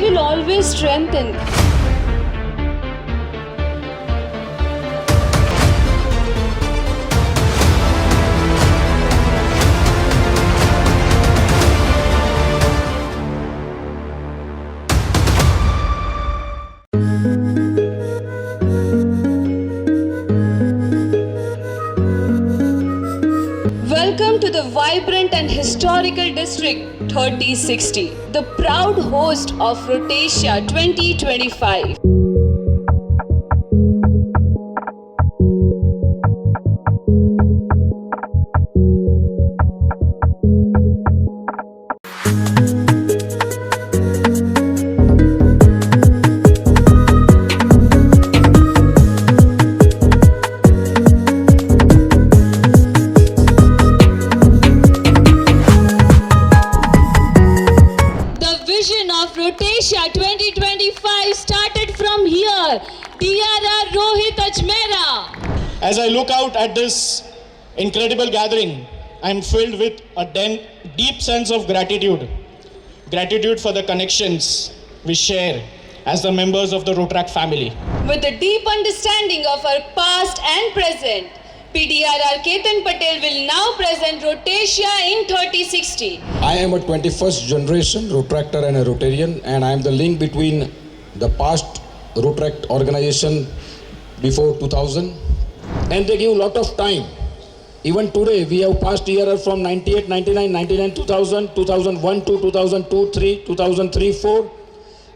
will always strengthen. Welcome to the vibrant and historical district 3060, the proud host of Rotasia 2025. Rotasia 2025 started from here. DRR Rohit Ajmera. As I look out at this incredible gathering, I am filled with a deep sense of gratitude. Gratitude for the connections we share as the members of the Rotaract family. With a deep understanding of our past and present, PDRR Ketan Patel will now present Rotasia in 3060. I am a 21st generation Rotaractor and a Rotarian, and I am the link between the past Rotaract organization before 2000, and they give a lot of time. Even today, we have passed year from 98, 99, 99, 2000, 2001 to 2002, 3, 2003, 4,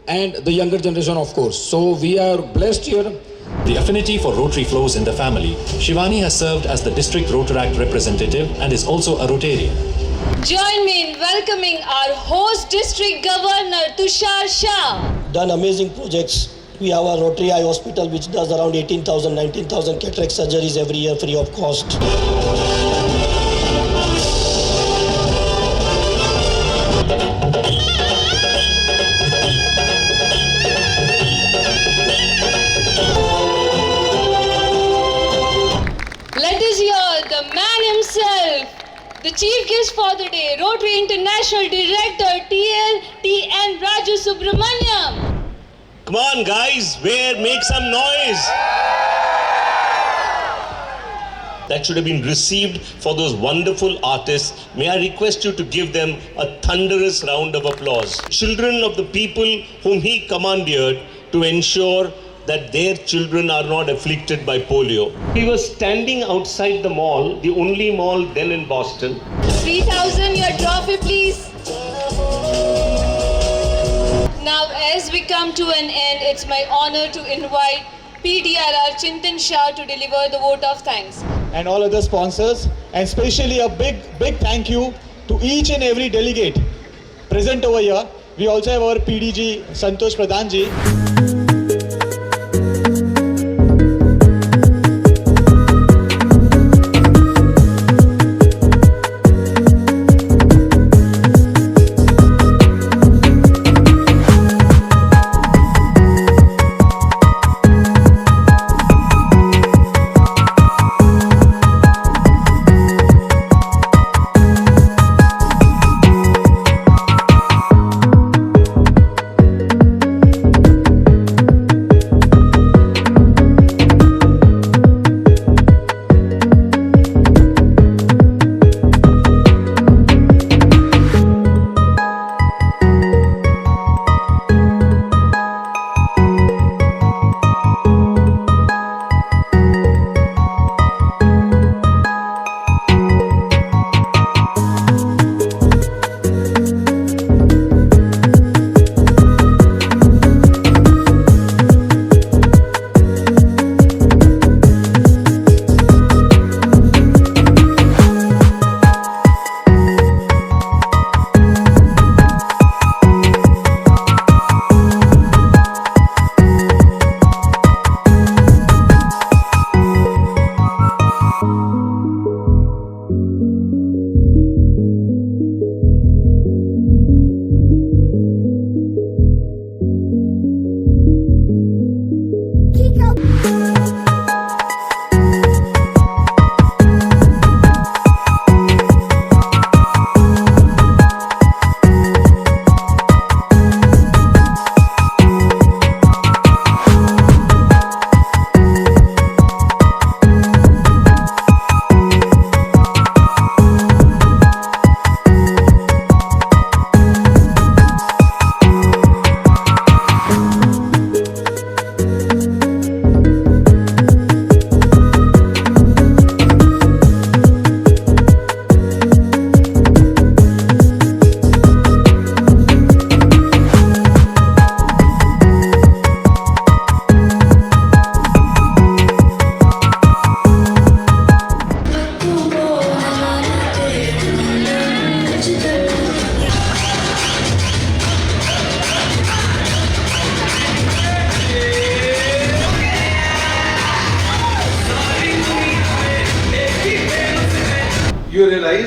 and the younger generation, of course. So we are blessed here. The affinity for Rotary flows in the family. Shivani has served as the district Rotaract representative and is also a Rotarian. Join me in welcoming our host district governor Tushar Shah. Done amazing projects. We have a Rotary Eye Hospital which does around 18,000, 19,000 cataract surgeries every year free of cost. Let us hear the man himself, the chief guest for the day, Rotary International Director TN Raju Subramaniam. Come on guys, make some noise. That should have been received for those wonderful artists. May I request you to give them a thunderous round of applause. Children of the people whom he commandeered to ensure that their children are not afflicted by polio. He was standing outside the mall, the only mall then in Boston. 3,000, your trophy please. Now as we come to an end, it's my honor to invite PDRR Chintan Shah to deliver the vote of thanks. And all other sponsors, and especially a big thank you to each and every delegate present over here. We also have our PDG Santosh Pradhan ji.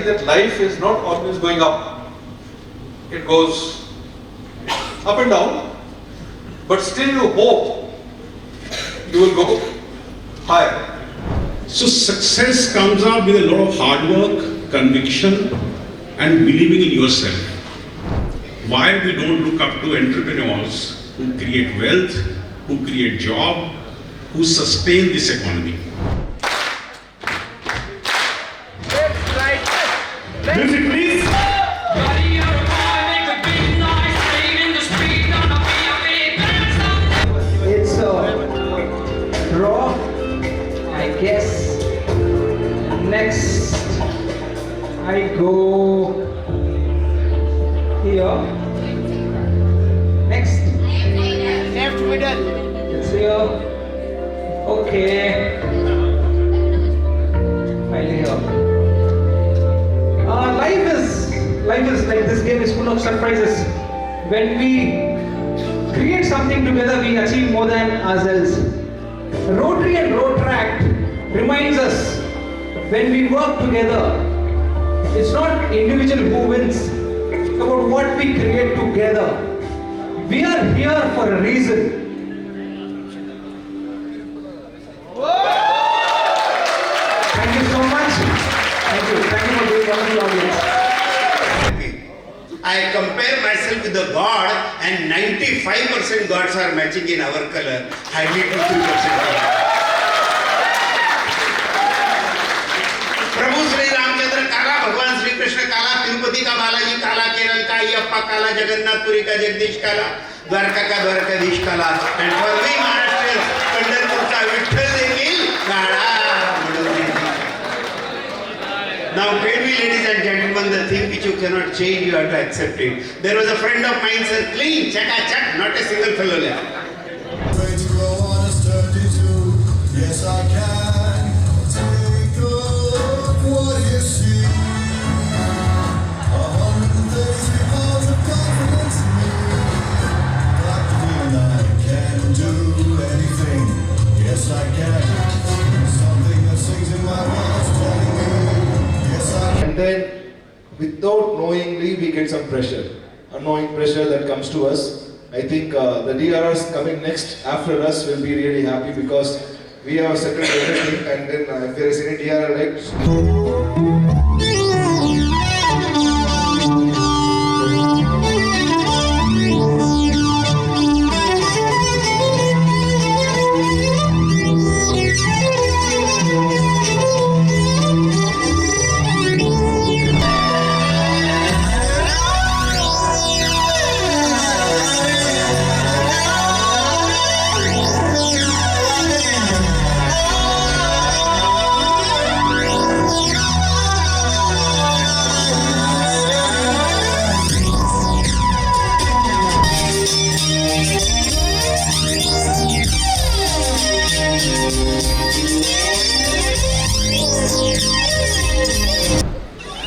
that life is not always going up. It goes up and down, but still you hope you will go higher. So success comes up with a lot of hard work, conviction, and believing in yourself. Why we don't look up to entrepreneurs who create wealth, who create job, who sustain this economy. Music, please. It's raw, I guess. Next, I go here. Next, left middle. It's here. Okay. Finally here. Life is like this game is full of surprises. When we create something together, we achieve more than ourselves. Rotary and Rotaract reminds us when we work together, it's not individual who wins, it's about what we create together. We are here for a reason. Thank you so much. Thank you for being wonderful audience. I compare myself with the God and 95% gods are matching in our color, hardly 2-3% color. प्रभु श्री रामचंद्र काला, भगवान श्री कृष्ण काला, तिरुपति का बालाजी काला, केरल का अयप्पा काला, जगन्नाथपुरी का जगदीश काला, द्वारका का द्वारकाधीश काला, and for we Maharashtrians, पंढरपूरचा Vitthal देखील काळा. Now tell me, ladies and gentlemen, the thing which you cannot change, you have to accept it. There was a friend of mine said, clean, chaka-chak, not a single fellow left. Yes, I can take a look what you see. 130 pounds of confidence in me. Got the feeling I can do anything. Yes, I can. Something that sings in my mind is telling me. And then, without knowingly, we get some pressure, unknowing pressure that comes to us. I think the DRRs coming next after us will be really happy because we have settled everything, and then if there is any DRR like.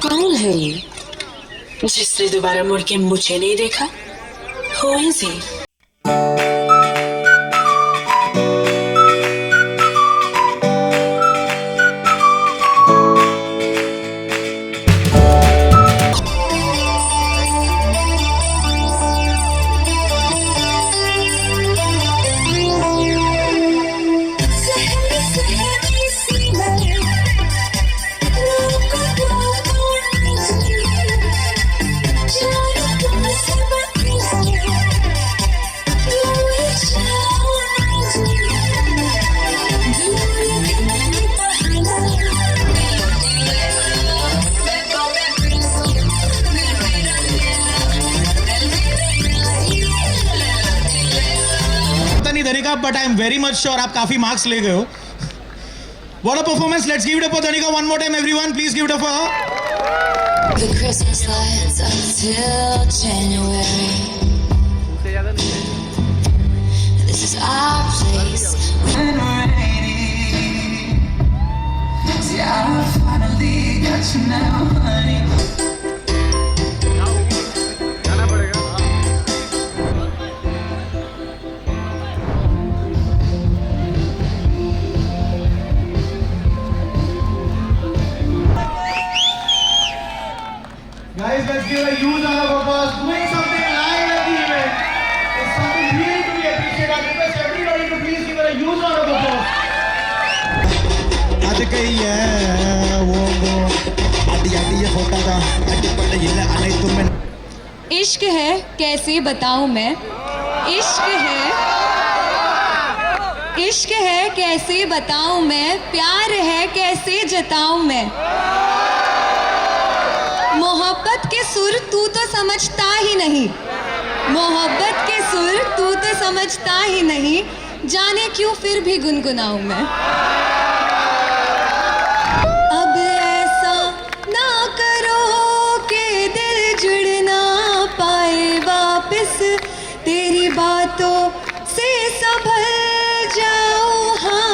कौन है ये जिसने दोबारा मुड़ के मुझे नहीं देखा? Who is he? But I am very much sure आप काफी marks ले गए हो. What a performance! Let's give it up for Dhanika one more time, everyone. Please give it up for her. The Christmas lights until January. This is our place. When we're ready. See, I finally got you now, honey. get a huge round of applause. इश्क है कैसे बताऊं मैं, इश्क है कैसे बताऊं मैं, प्यार है कैसे जताऊं मैं। मोहब्बत के सुर तू तो समझता ही नहीं, मोहब्बत के सुर तू तो समझता ही नहीं, जाने क्यों फिर भी गुनगुनाऊं मैं। अब ऐसा ना करो कि दिल जुड़ ना पाए वापस, तेरी बातों से संभल जाऊं। हाँ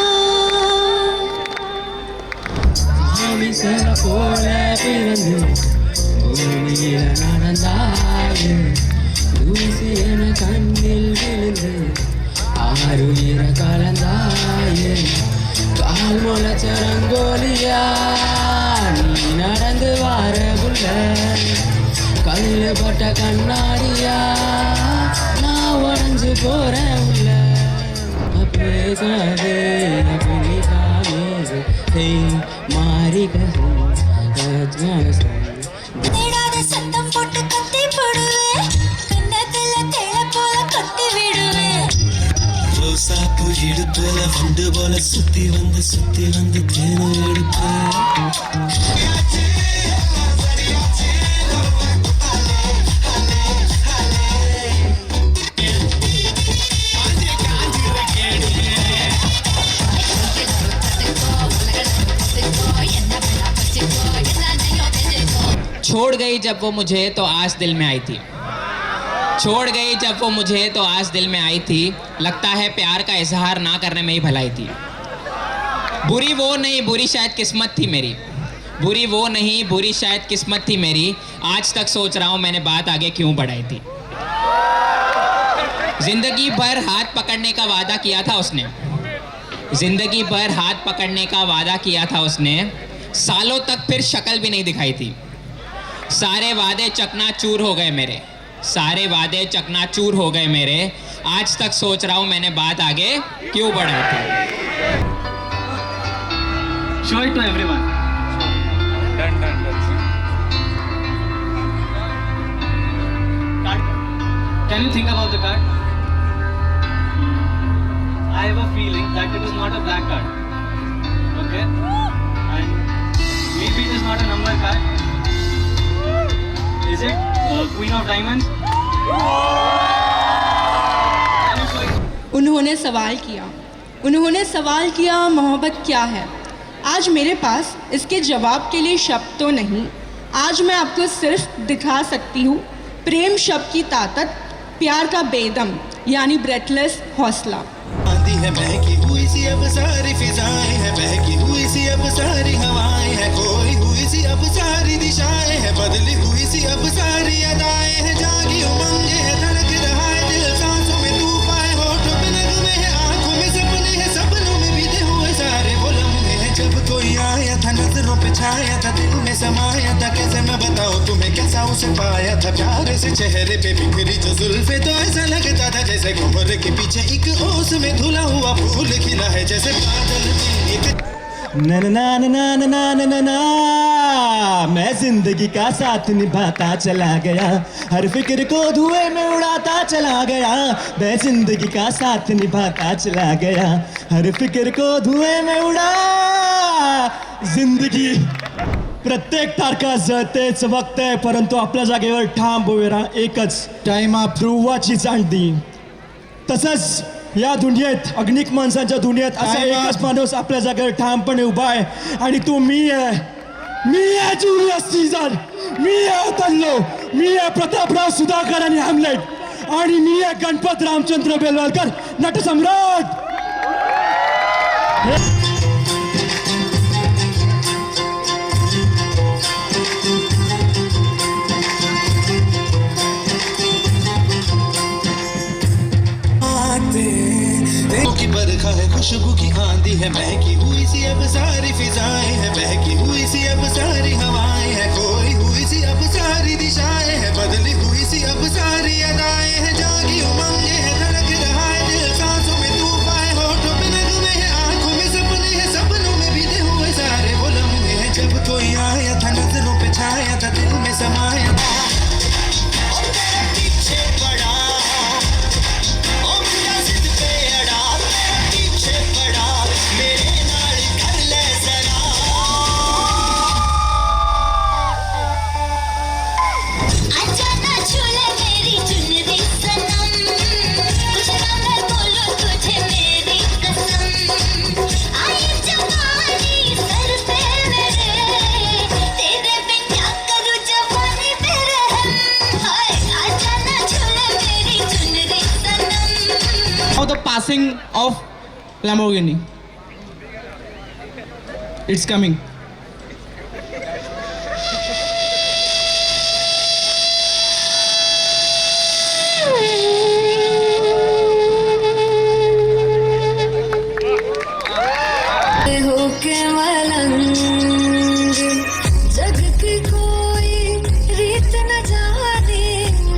கால் முளைச்ச ரங்கோலியா நீ நடந்து வார புள்ள, கல்லு பட்ட கண்ணாடியா நான் உடஞ்சு போறேன் உள்ள। பேசாதே अपनी खामें से मारी தேடாத சத்தம் போட்டு கத்தி போடுவேன், கண்ணத்துல தேட போல கட்டி விடுவேன்। ரோசாப்பூ இடுப்புல வண்டு போல சுத்தி வந்து தேனும் எடுப்பேன்। छोड़ गई जब वो मुझे तो आस दिल में आई थी, छोड़ गई जब वो मुझे तो आस दिल में आई थी, लगता है प्यार का इजहार ना करने में ही भलाई थी। बुरी वो नहीं बुरी शायद किस्मत थी मेरी, बुरी वो नहीं बुरी शायद किस्मत थी मेरी, आज तक सोच रहा हूँ मैंने बात आगे क्यों बढ़ाई थी। जिंदगी भर हाथ पकड़ने का वादा किया था उसने, जिंदगी भर हाथ पकड़ने का वादा किया था उसने, सालों तक फिर शक्ल भी नहीं दिखाई थी। सारे वादे चकनाचूर हो गए मेरे, सारे वादे चकनाचूर हो गए मेरे, आज तक सोच रहा हूँ मैंने बात आगे क्यों बढ़ाई थी। Show it to everyone. Done. Card. Can you think about the card? I have a feeling that it is not a black card. Okay? And maybe it is not a number card. Is it Queen of Diamonds? उन्होंने सवाल किया मोहब्बत क्या है। आज मेरे पास इसके जवाब के लिए शब्द तो नहीं, आज मैं आपको सिर्फ दिखा सकती हूँ प्रेम शब्द की ताकत, प्यार का बेदम यानी ब्रेथलेस हौसला। आती है बहकी हुई सी अब सारी फिजाएं हैं, बहकी हुई सी अब सारी हवाएं हैं, खोई हुई सी अब सारी दिशाएं हैं, बदली हुई सी अब सारी अदाएं हैं, जागी उमंग है धड़क रहा है दिल, सांसों में तूफान है, होठों पे नगमे है, आंखों में सपने हैं, सपनों में बीते हुए सारे वो लम्हे हैं, जब कोई आया था नजरों पे छाया था, दिल में समाया था, कैसे मैं बताऊं तुम्हें कैसा उसे पाया था, प्यार से चेहरे पे बिखरी जो जुल्फे, तो ऐसा लगता था जैसे घुमर के पीछे एक ओस में धुला हुआ फूल खिला है, जैसे बादल में एक ना ना ना ना ना ना ना ना ना, मैं जिंदगी का साथ निभाता चला गया, हर फिक्र को धुएं में उड़ाता चला गया, मैं जिंदगी का साथ निभाता चला गया, हर फिक्र को धुएं में उड़ा। जिंदगी प्रत्येक तारखा जळते चमकते, परंतु आपल्या जागेवर ठाम उभे राहा, एकच टाइमा ध्रुवाची जाणती। तसंच या दुनियेत अग्निक माणसांच्या दुनियेत असा एकच माणूस आपल्या जागेवर ठामपणे उभा आहे, आणि तो मी आहे जुलियस सीझर, मी आहे ओथेल्लो, मी आहे प्रतापराव सुधाकर आणि हॅमलेट, आणि मी आहे गणपत रामचंद्र बेलवालकर नटसम्राट। की बरखा है, खुशबू की आंधी है, महकी हुई सी अब सारी फिजाएं हैं, बहकी हुई सी अब सारी हवाएं हैं, खोई हुई सी अब सारी दिशाएं हैं, बदली हुई सी अब सारी अदाएं हैं, जागी उमंग है धड़क रहा है दिल, सांसों में तूफान है, होठों पे the passing of Lamborghini. It's coming. होके मलंग जग की कोई रीत न जाने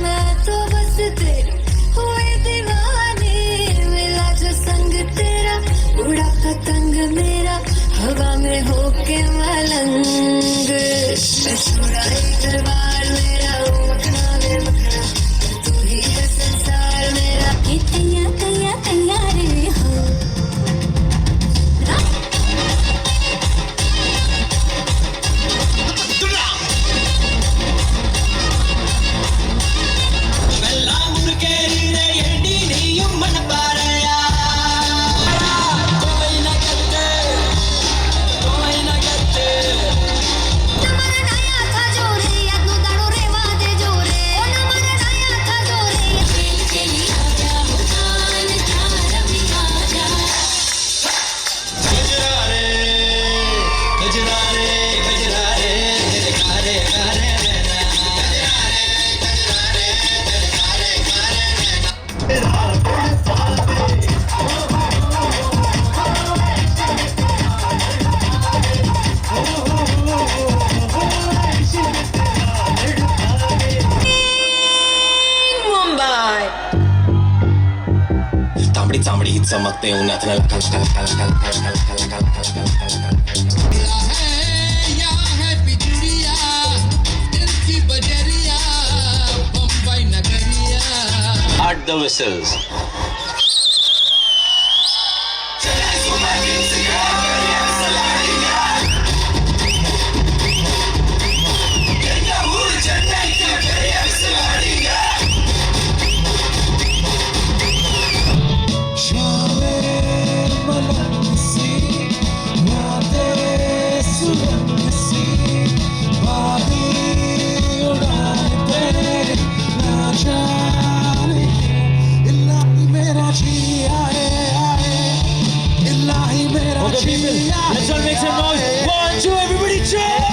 मैं तो बस तेरी हुई दीवानी मिला जो संग तेरा उड़ा पतंग मेरा हवा में होके मलंग मैं छोड़ा एक बार मेरा मखना में मखना तू ही है संसार मेरा तैया तैया तैया रे हो चामड़ी चमकते उन्नत में कल कल कल कल कल कल कल कल कल कल At the whistles. Okay, people, let's all make some noise. 1, 2, everybody jump!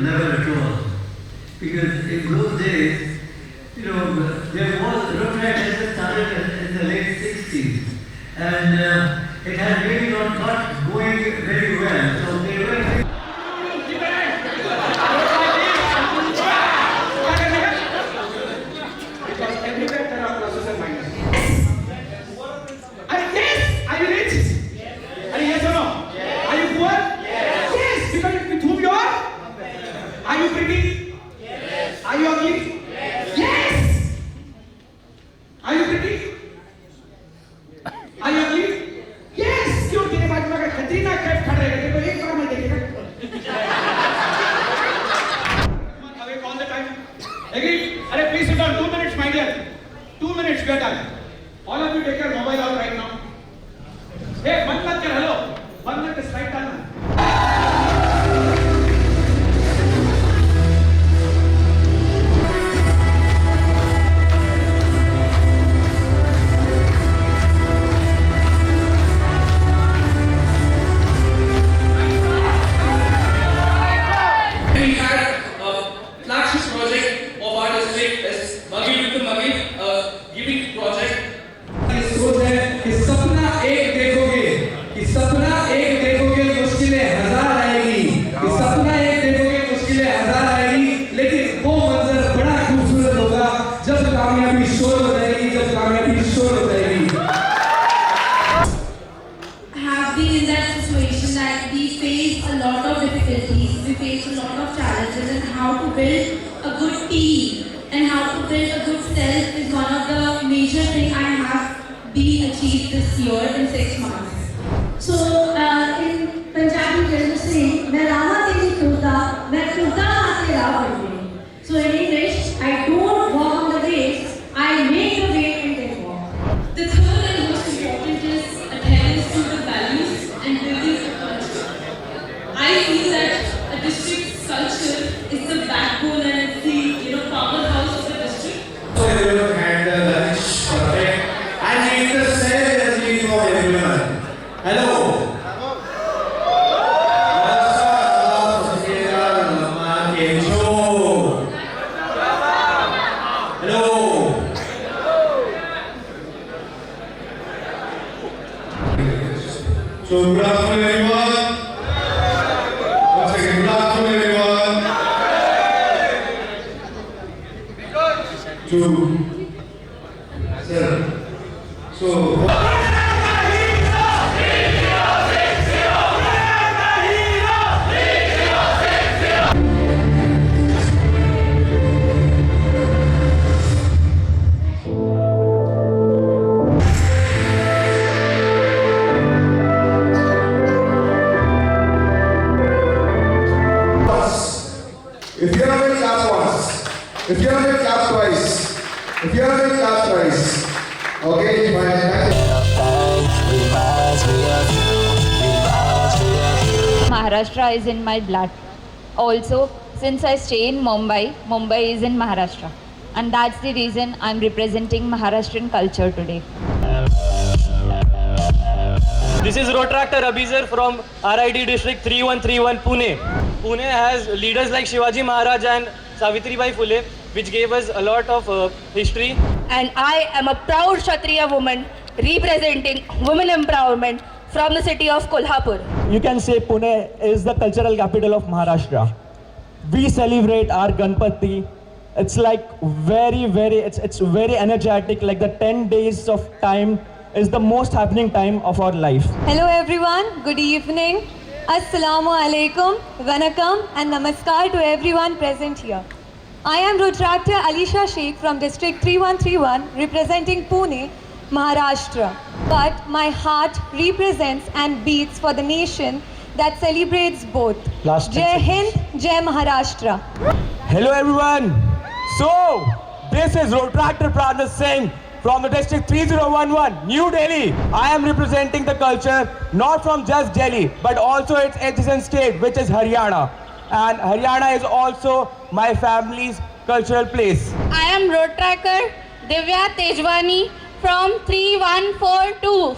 Never at all. Because in those days, there was Rotary had started in the late 60s, and it had really not going very well. So they were. Because everywhere there are pluses and minuses. Yes! Are you rich? Are you yes or no? Are you poor? Yes! Because with whom you are? Are you pretty? Yes. Are you ugly? Yes! Are you pretty? Are you ugly? Yes! क्यों तेरे बाजू में अगर कतरीना कैफ खड़ा रहेगा तेरे को एक बार में देखेगा awake all the time. Agreed? अरे please sit down. 2 minutes, my dear. 2 minutes, we are done. All of you take your mobile out right now. Hey, बंद मत कर, hello. बंद मत कर, slide डालना. We had a flagship project of our district is Magi with the Magi giving project. सोच है कि सपना एक देखोगे, कि सपना एक देखोगे मुश्किलें हजार आएगी, कि सपना एक देखोगे मुश्किलें हजार आएगी, लेकिन वो मंजर बड़ा खूबसूरत होगा जब कामयाबी शोर हो जाएगी, जब कामयाबी शोर हो जाएगी. Have been in that situation that we face a lot of difficulties, we face a lot of challenges, and how to build a good team and how to build a good self is one of the major things I have been achieved this year in 6 months. So in Punjabi we say, "मैं रामा तेरी कुर्ता, मैं कुर्ता हाथे राव बने." So in English, I don't walk on the waves, I make the wave and then walk. The third and most important is adherence to the values and building a culture. I feel that a district's culture is the backbone and it's the powerhouse of the district. So everyone had the lunch, perfect, and it's the same energy for everyone. Hello. So good afternoon everyone. Once again, good afternoon everyone. If you haven't clapped once, if you haven't clapped twice, if you haven't clapped thrice, okay, Maharashtra is in my blood. Also, since I stay in Mumbai, Mumbai is in Maharashtra. And that's the reason I'm representing Maharashtrian culture today. This is Rotractor Abhizer from RID District 3131 Pune. Pune has leaders like Shivaji Maharaj and Savitribai Phule, which gave us a lot of history. And I am a proud Kshatriya woman representing women empowerment from the city of Kolhapur. You can say Pune is the cultural capital of Maharashtra. We celebrate our Ganpati. It's like it's very energetic, like the 10 days of time is the most happening time of our life. Hello everyone, good evening. Assalamu alaikum, Vanakkam and Namaskar to everyone present here. I am Rotractor Alisha Sheikh from District 3131 representing Pune, Maharashtra. But my heart represents and beats for the nation that celebrates both. Jai Hind, Jai Maharashtra. Hello everyone. So, this is Rotractor Pradhan Singh from the District 3011, New Delhi. I am representing the culture not from just Delhi, but also its adjacent state, which is Haryana. And Haryana is also my family's cultural place. I am road tracker Divya Tejwani from 3142.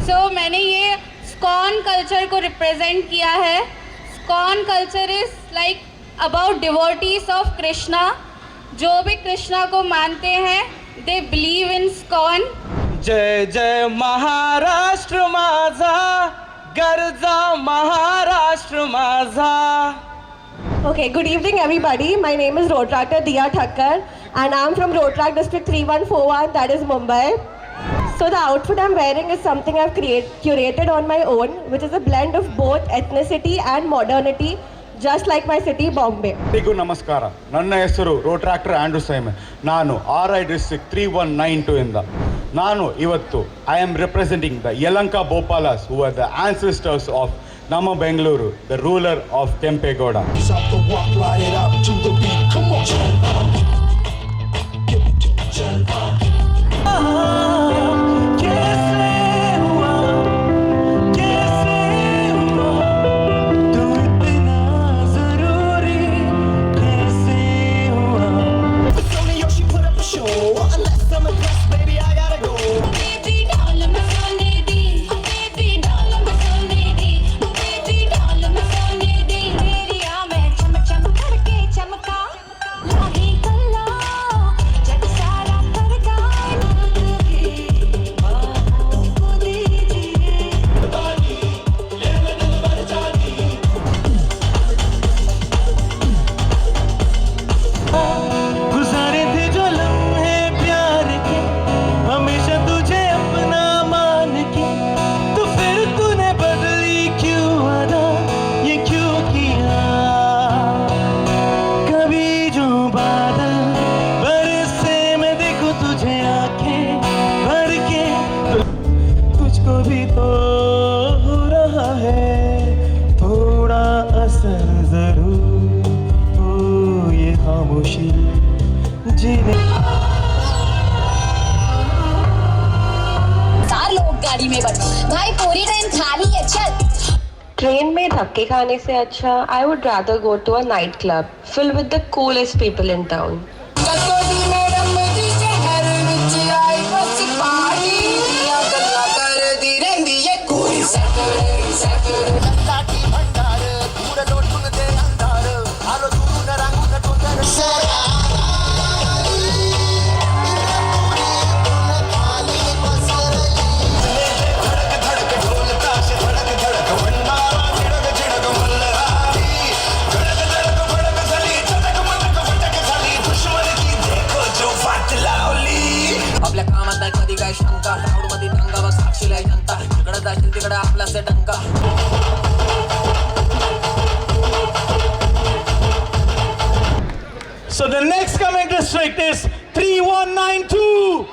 So मैंने ये SCON culture को represent किया है. SCON culture is like about devotees of Krishna. जो भी कृष्णा को मानते हैं, they believe in SCON. जय जय महाराष्ट्र माझा, गर्जा महाराष्ट्र माझा. Okay, good evening everybody. My name is Road Tractor Diya Thakkar and I'm from Road Track District 3141, that is Mumbai. So the outfit I'm wearing is something I've curated on my own, which is a blend of both ethnicity and modernity, just like my city, Bombay. ಎಲ್ಲರಿಗೂ ನಮಸ್ಕಾರ. ನನ್ನ ಹೆಸರು road tractor Andrew Simon. ನಾನು RI district 3192 ಇಂದ. ನಾನು ಇವತ್ತು I am representing the Yelanka Bopalas, who are the ancestors of Nama Bengaluru, the ruler of Kempegowda. चमका खामोशी जीने 4 लोग गाड़ी में बैठ भाई पूरी ट्रेन खाली है चल। ट्रेन में धक्के खाने से अच्छा I would rather go to a night club filled with the coolest people in town. आपल्या कामात नाही कधी काय शंका क्राऊड मध्ये दंगा व साक्षीला जनता जिकडे जाशील तिकडे आपला से डंका. So the next coming district is 3192.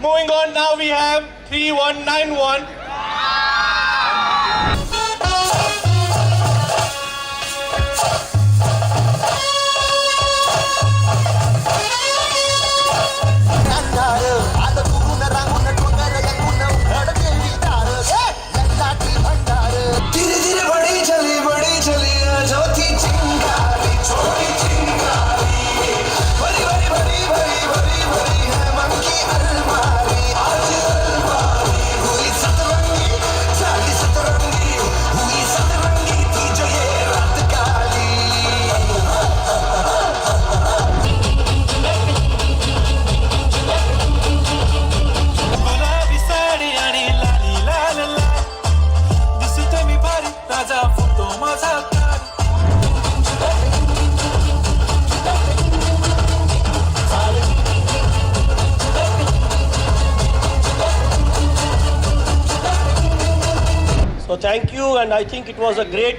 Moving on, now we have 3191. So thank you, and I think it was a great.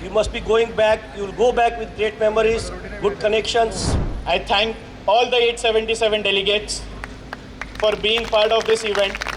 You must be going back. You'll go back with great memories, good connections. I thank all the 877 delegates for being part of this event.